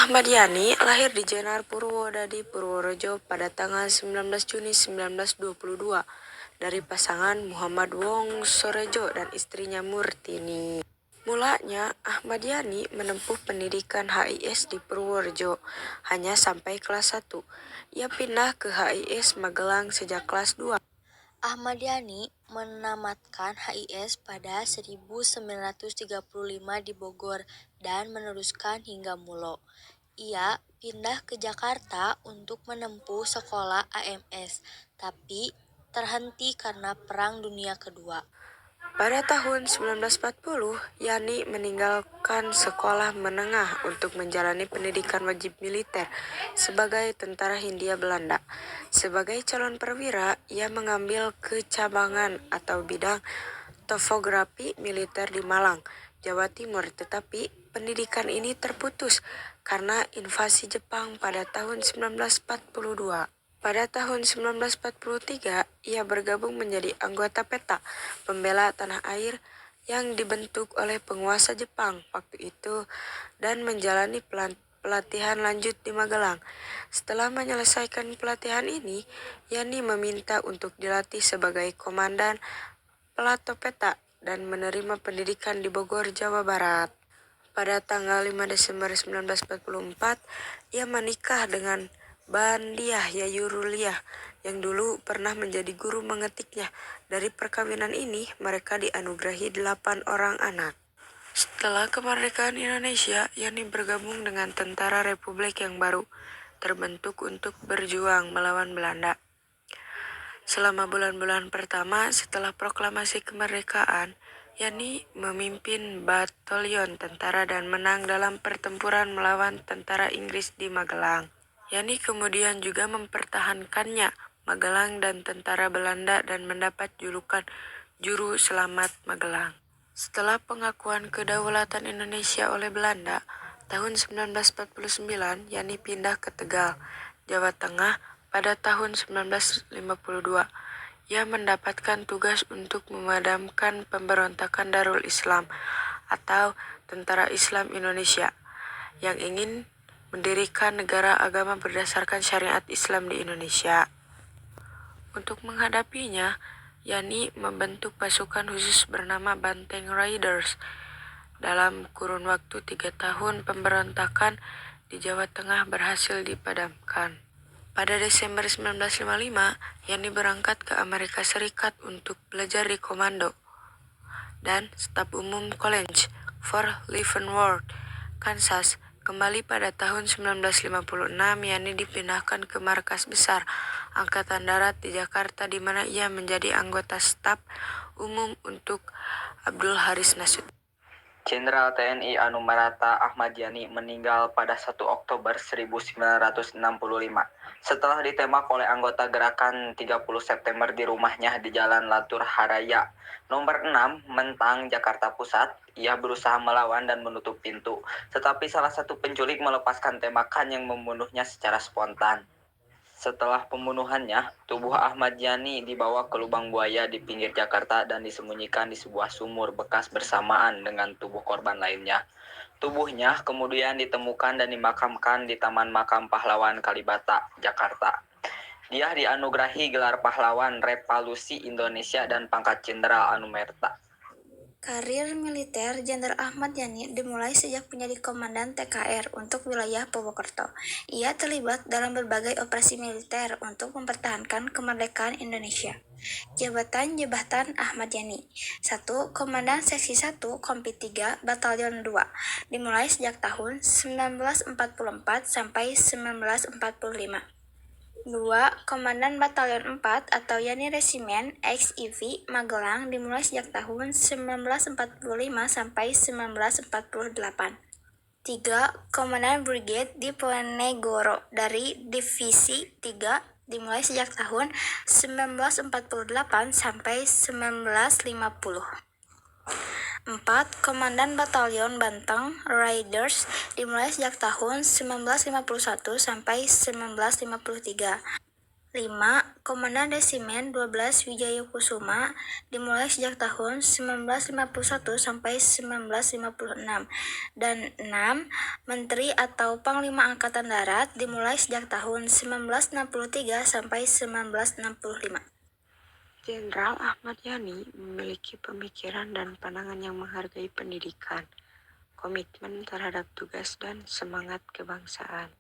Ahmad Yani lahir di Jenar Purwodadi, Purworejo pada tanggal 19 Juni 1922 dari pasangan Muhammad Wong Sorejo dan istrinya Murtini. Mulanya, Ahmad Yani menempuh pendidikan HIS di Purworejo hanya sampai kelas 1. Ia pindah ke HIS Magelang sejak kelas 2. Ahmad Yani menamatkan HIS pada 1935 di Bogor dan meneruskan hingga Mulo. Ia pindah ke Jakarta untuk menempuh sekolah AMS, tapi terhenti karena Perang Dunia Kedua. Pada tahun 1940, Yani meninggalkan sekolah menengah untuk menjalani pendidikan wajib militer sebagai tentara Hindia Belanda. Sebagai calon perwira, ia mengambil kecabangan atau bidang topografi militer di Malang, Jawa Timur, tetapi pendidikan ini terputus karena invasi Jepang pada tahun 1942. Pada tahun 1943, ia bergabung menjadi anggota PETA, pembela tanah air yang dibentuk oleh penguasa Jepang waktu itu dan menjalani pelatihan lanjut di Magelang. Setelah menyelesaikan pelatihan ini, Yani meminta untuk dilatih sebagai komandan Pelato PETA dan menerima pendidikan di Bogor, Jawa Barat. Pada tanggal 5 Desember 1944, ia menikah dengan Bandiah Yayuruliah yang dulu pernah menjadi guru mengetiknya. Dari perkawinan ini, mereka dianugerahi 8 orang anak. Setelah kemerdekaan Indonesia, Yani bergabung dengan Tentara Republik yang baru, terbentuk untuk berjuang melawan Belanda. Selama bulan-bulan pertama setelah proklamasi kemerdekaan, Yani memimpin batalion tentara dan menang dalam pertempuran melawan tentara Inggris di Magelang. Yani kemudian juga mempertahankannya Magelang dan tentara Belanda dan mendapat julukan Juru Selamat Magelang. Setelah pengakuan kedaulatan Indonesia oleh Belanda, tahun 1949 Yani pindah ke Tegal, Jawa Tengah pada tahun 1952. Ia mendapatkan tugas untuk memadamkan pemberontakan Darul Islam atau Tentara Islam Indonesia yang ingin mendirikan negara agama berdasarkan syariat Islam di Indonesia. Untuk menghadapinya, Yani membentuk pasukan khusus bernama Banteng Riders. Dalam kurun waktu 3 tahun, pemberontakan di Jawa Tengah berhasil dipadamkan. Pada Desember 1955, Yani berangkat ke Amerika Serikat untuk belajar di Komando dan Staf Umum College for Leavenworth, Kansas. Kembali pada tahun 1956, Yani dipindahkan ke markas besar Angkatan Darat di Jakarta di mana ia menjadi anggota staf umum untuk Abdul Haris Nasution. Jenderal TNI Anu Marata Ahmad Yani meninggal pada 1 Oktober 1965 setelah ditembak oleh anggota gerakan 30 September di rumahnya di Jalan Latur Haraya, nomor 6, Mentang, Jakarta Pusat. Ia berusaha melawan dan menutup pintu, tetapi salah satu penculik melepaskan tembakan yang membunuhnya secara spontan. Setelah pembunuhannya, tubuh Ahmad Yani dibawa ke lubang buaya di pinggir Jakarta dan disembunyikan di sebuah sumur bekas bersamaan dengan tubuh korban lainnya. Tubuhnya kemudian ditemukan dan dimakamkan di Taman Makam Pahlawan Kalibata, Jakarta. Dia dianugerahi gelar pahlawan Repalusi Indonesia dan pangkat Jenderal Anumerta. Karir militer Jenderal Ahmad Yani dimulai sejak menjadi komandan TKR untuk wilayah Purwokerto. Ia terlibat dalam berbagai operasi militer untuk mempertahankan kemerdekaan Indonesia. Jabatan Ahmad Yani 1. Komandan Seksi 1 Kompi 3 Batalion 2 dimulai sejak tahun 1944 sampai 1945. 2. Komandan Batalion 4 atau Yani Resimen XIV Magelang dimulai sejak tahun 1945 sampai 1948. 3. Komandan Brigade Diponegoro dari Divisi 3 dimulai sejak tahun 1948 sampai 1950. 4. Komandan Batalion Banteng Riders dimulai sejak tahun 1951 sampai 1953. 5. Komandan Resimen 12 Wijaya Kusuma dimulai sejak tahun 1951 sampai 1956. Dan 6. Menteri atau Panglima Angkatan Darat dimulai sejak tahun 1963 sampai 1965. Jenderal Ahmad Yani memiliki pemikiran dan pandangan yang menghargai pendidikan, komitmen terhadap tugas, dan semangat kebangsaan.